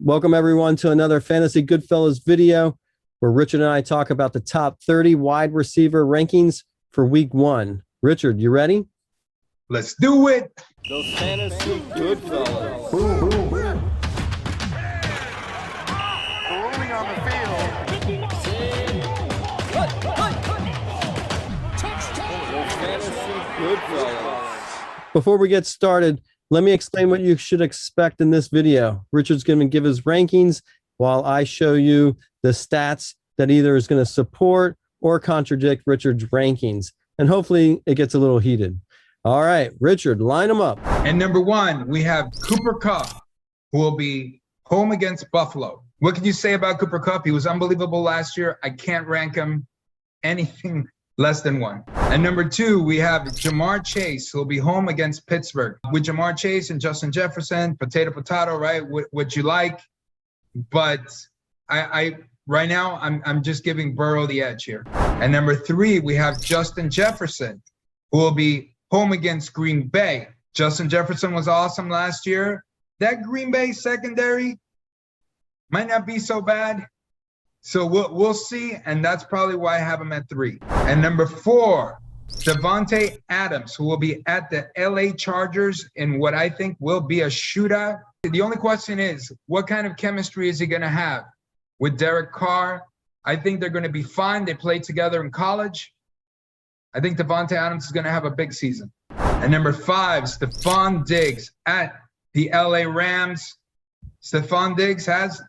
Welcome everyone to another Fantasy Goodfellas video where Richard and I talk about the top 30 wide receiver rankings for week 1. Richard, you ready? Let's do it. The Fantasy Goodfellas. Boom, boom, boom. Rolling on the field. The Fantasy Goodfellas. Before we get started, let me explain what you should expect in this video. Richard's going to give his rankings while I show you the stats that either is going to support or contradict Richard's rankings. And hopefully it gets a little heated. All right, Richard, line them up. And number 1, we have Cooper Kupp, who will be home against Buffalo. What can you say about Cooper Kupp? He was unbelievable last year. I can't rank him anything less than 1. And number 2, we have Jamar Chase, who will be home against Pittsburgh. With Jamar Chase and Justin Jefferson, potato, right? What you like. But I right now, I'm just giving Burrow the edge here. And number 3, we have Justin Jefferson, who will be home against Green Bay. Justin Jefferson was awesome last year. That Green Bay secondary might not be so bad. So we'll see, and that's probably why I have him at 3. And number 4, Devonta Adams, who will be at the LA Chargers in what I think will be a shootout. The only question is, what kind of chemistry is he going to have with Derek Carr? I think they're going to be fine. They played together in college. I think Devonta Adams is going to have a big season. And number 5, Stefon Diggs at the LA Rams. Stefon Diggs has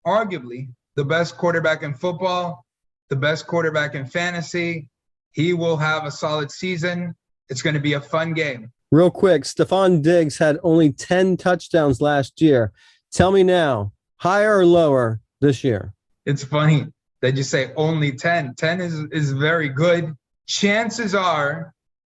arguably the best quarterback in football, the best quarterback in fantasy. He will have a solid season. It's going to be a fun game. Real quick, Stefon Diggs had only 10 touchdowns last year. Tell me now, higher or lower this year? It's funny that you say only 10. 10 is very good. Chances are,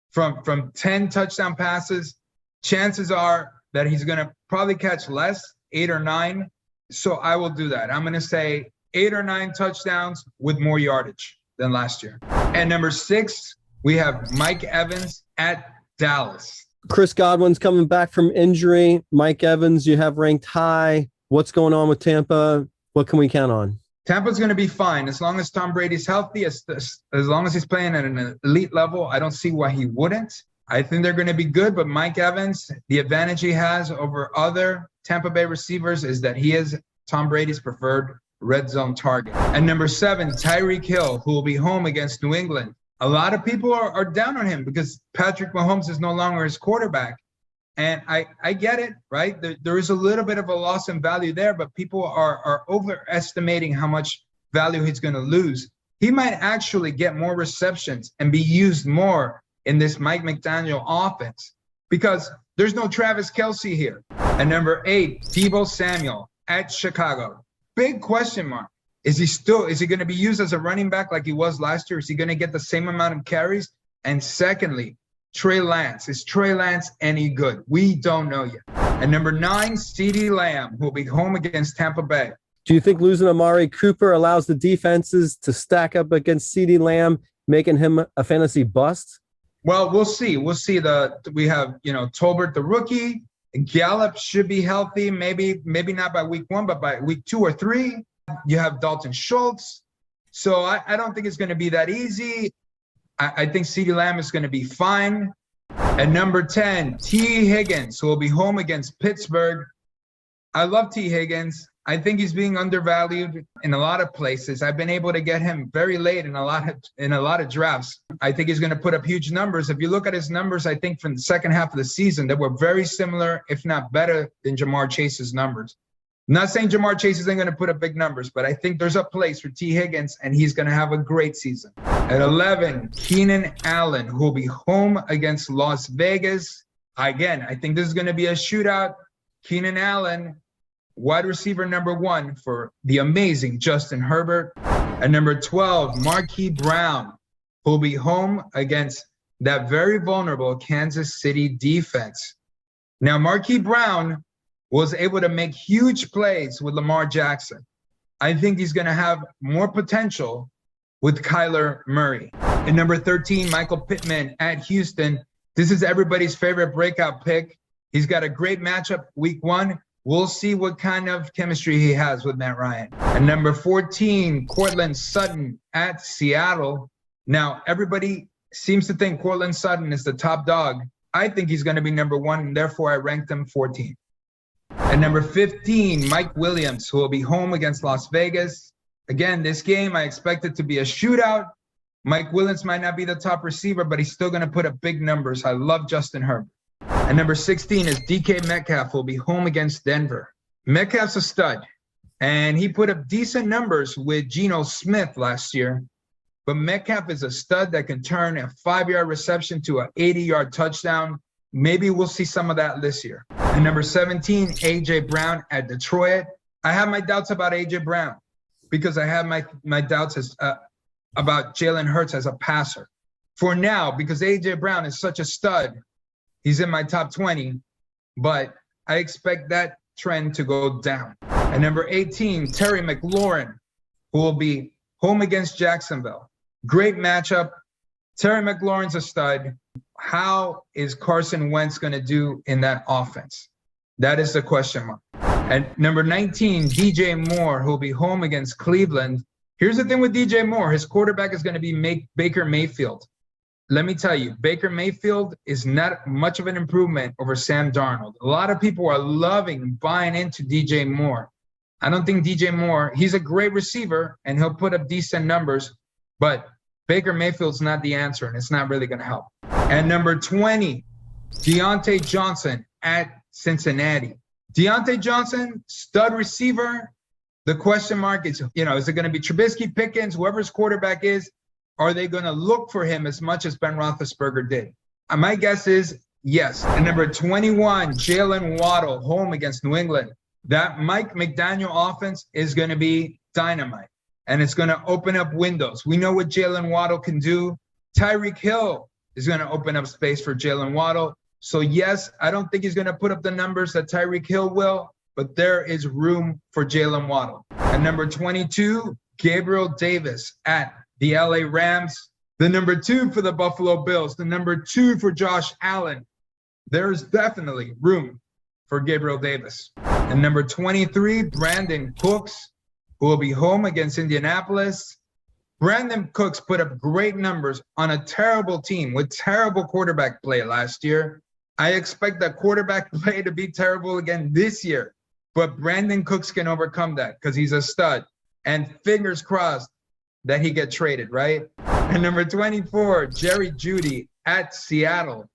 from 10 touchdown passes, chances are that he's going to probably catch less, 8 or 9. So I will do that. I'm going to say 8 or 9 touchdowns with more yardage than last year. And number 6, we have Mike Evans at Dallas. Chris Godwin's coming back from injury. Mike Evans, you have ranked high. What's going on with Tampa? What can we count on? Tampa's going to be fine as long as Tom Brady's healthy, as long as he's playing at an elite level. I don't see why he wouldn't. I think they're going to be good, but Mike Evans, the advantage he has over other Tampa Bay receivers is that he is Tom Brady's preferred red zone target. And number 7, Tyreek Hill, who will be home against New England. A lot of people are down on him because Patrick Mahomes is no longer his quarterback. And I get it, right? There is a little bit of a loss in value there, but people are overestimating how much value he's going to lose. He might actually get more receptions and be used more in this Mike McDaniel offense because there's no Travis Kelce here. And number 8, Deebo Samuel at Chicago. Big question mark. Is he going to be used as a running back like he was last year? Is he going to get the same amount of carries? And secondly, Trey Lance. Is Trey Lance any good? We don't know yet. And number 9, CeeDee Lamb, who will be home against Tampa Bay. Do you think losing Amari Cooper allows the defenses to stack up against CeeDee Lamb, making him a fantasy bust? Well, we'll see. We have, Tolbert, the rookie. Gallup should be healthy. Maybe not by week 1, but by week 2 or 3. You have Dalton Schultz. So I don't think it's going to be that easy. I think CeeDee Lamb is going to be fine. And number 10, T. Higgins, who will be home against Pittsburgh. I love T. Higgins. I think he's being undervalued in a lot of places. I've been able to get him very late in a lot of drafts. I think he's going to put up huge numbers. If you look at his numbers, I think from the second half of the season, they were very similar, if not better, than Jamar Chase's numbers. I'm not saying Jamar Chase isn't going to put up big numbers, but I think there's a place for T. Higgins, and he's going to have a great season. At 11, Keenan Allen, who will be home against Las Vegas. Again, I think this is going to be a shootout. Keenan Allen, wide receiver number 1 for the amazing Justin Herbert. And number 12, Marquise Brown, who will be home against that very vulnerable Kansas City defense. Now, Marquise Brown was able to make huge plays with Lamar Jackson. I think he's going to have more potential with Kyler Murray. And number 13, Michael Pittman at Houston. This is everybody's favorite breakout pick. He's got a great matchup week 1. We'll see what kind of chemistry he has with Matt Ryan. And number 14, Courtland Sutton at Seattle. Now, everybody seems to think Courtland Sutton is the top dog. I think he's going to be number 1, and therefore I ranked him 14. And number 15, Mike Williams, who will be home against Las Vegas. Again, this game, I expect it to be a shootout. Mike Williams might not be the top receiver, but he's still going to put up big numbers. I love Justin Herbert. And number 16 is DK Metcalf, who will be home against Denver. Metcalf's a stud, and he put up decent numbers with Geno Smith last year. But Metcalf is a stud that can turn a 5-yard reception to an 80-yard touchdown. Maybe we'll see some of that this year. And number 17, A.J. Brown at Detroit. I have my doubts about A.J. Brown because I have my doubts about Jalen Hurts as a passer. For now, because A.J. Brown is such a stud, he's in my top 20, but I expect that trend to go down. And number 18, Terry McLaurin, who will be home against Jacksonville. Great matchup. Terry McLaurin's a stud. How is Carson Wentz going to do in that offense? That is the question mark. And number 19, DJ Moore, who will be home against Cleveland. Here's the thing with DJ Moore. His quarterback is going to be Baker Mayfield. Let me tell you, Baker Mayfield is not much of an improvement over Sam Darnold. A lot of people are loving buying into DJ Moore. I don't think DJ Moore, he's a great receiver, and he'll put up decent numbers, but Baker Mayfield's not the answer, and it's not really going to help. And number 20, Deontay Johnson at Cincinnati. Deontay Johnson, stud receiver. The question mark is, is it going to be Trubisky, Pickens, whoever's quarterback is? Are they going to look for him as much as Ben Roethlisberger did? My guess is yes. And number 21, Jalen Waddle, home against New England. That Mike McDaniel offense is going to be dynamite, and it's going to open up windows. We know what Jalen Waddle can do. Tyreek Hill is going to open up space for Jalen Waddle. So, yes, I don't think he's going to put up the numbers that Tyreek Hill will, but there is room for Jalen Waddle. And number 22, Gabriel Davis at the LA Rams. The number 2 for the Buffalo Bills. The number 2 for Josh Allen. There's definitely room for Gabriel Davis. And number 23, Brandon Cooks, who will be home against Indianapolis. Brandon Cooks put up great numbers on a terrible team with terrible quarterback play last year. I expect that quarterback play to be terrible again this year. But Brandon Cooks can overcome that because he's a stud. And fingers crossed that he get traded, right? And number 24, Jerry Jeudy at Seattle.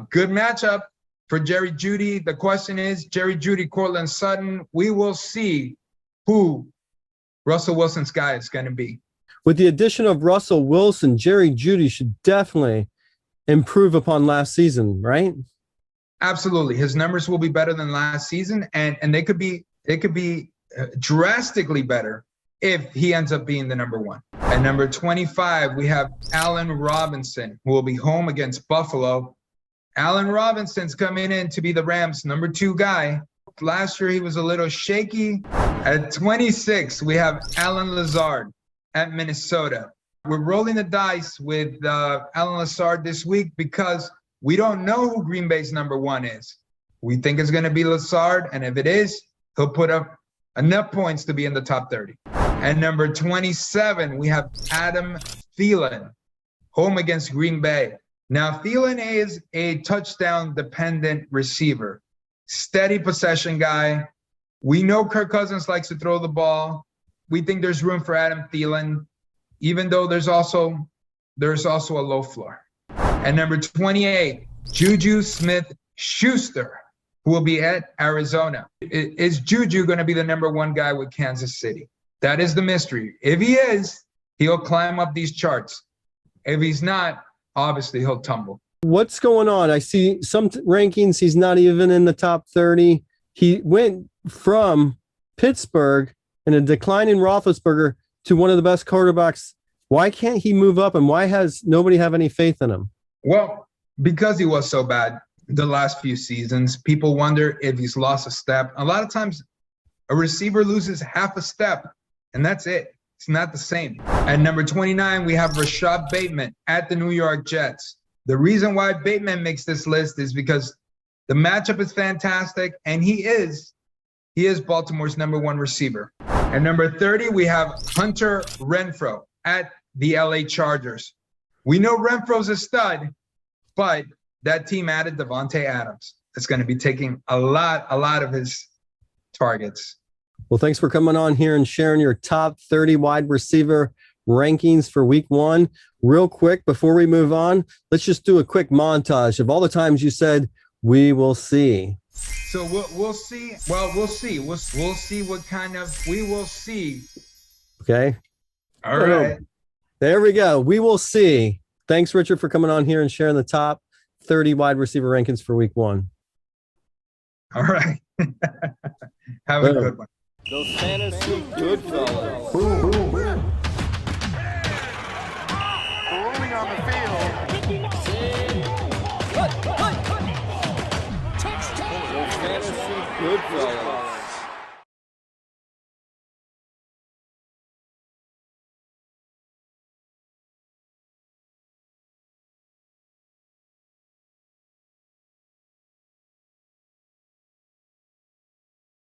Good matchup for Jerry Jeudy. The question is, Jerry Jeudy, Courtland Sutton. We will see who Russell Wilson's guy is going to be. With the addition of Russell Wilson, Jerry Jeudy should definitely improve upon last season, right? Absolutely. His numbers will be better than last season, and they could be drastically better if he ends up being the number 1. At number 25, we have Allen Robinson, who will be home against Buffalo. Allen Robinson's coming in to be the Rams' number 2 guy. Last year, he was a little shaky. At 26, we have Alan Lazard at Minnesota. We're rolling the dice with Alan Lazard this week because we don't know who Green Bay's number 1 is. We think it's going to be Lazard, and if it is, he'll put up enough points to be in the top 30. And number 27, we have Adam Thielen, home against Green Bay. Now, Thielen is a touchdown-dependent receiver, steady possession guy. We know Kirk Cousins likes to throw the ball. We think there's room for Adam Thielen, even though there's also a low floor. And number 28, Juju Smith-Schuster, who will be at Arizona. Is Juju going to be the number 1 guy with Kansas City? That is the mystery. If he is, he'll climb up these charts. If he's not, obviously he'll tumble. What's going on? I see some rankings, he's not even in the top 30. He went from Pittsburgh and a declining Roethlisberger to one of the best quarterbacks. Why can't he move up, and why has nobody have any faith in him? Well, because he was so bad the last few seasons, people wonder if he's lost a step. A lot of times a receiver loses half a step, and that's it. It's not the same. At number 29, we have Rashod Bateman at the New York Jets. The reason why Bateman makes this list is because the matchup is fantastic, and he is He is Baltimore's #1 receiver. And number 30, we have Hunter Renfrow at the LA Chargers. We know Renfrow's a stud, but that team added Devonta Adams. It's going to be taking a lot of his targets. Well, thanks for coming on here and sharing your top 30 wide receiver rankings for week 1. Real quick, before we move on, let's just do a quick montage of all the times you said, "We will see." So we'll see. Well, we'll see. We'll see what kind of we will see. Okay. All right. There we go. We will see. Thanks, Richard, for coming on here and sharing the top 30 wide receiver rankings for week 1. All right. Have a good one. The Fantasy Goodfellas. Rolling on the field. The Fantasy Goodfellas.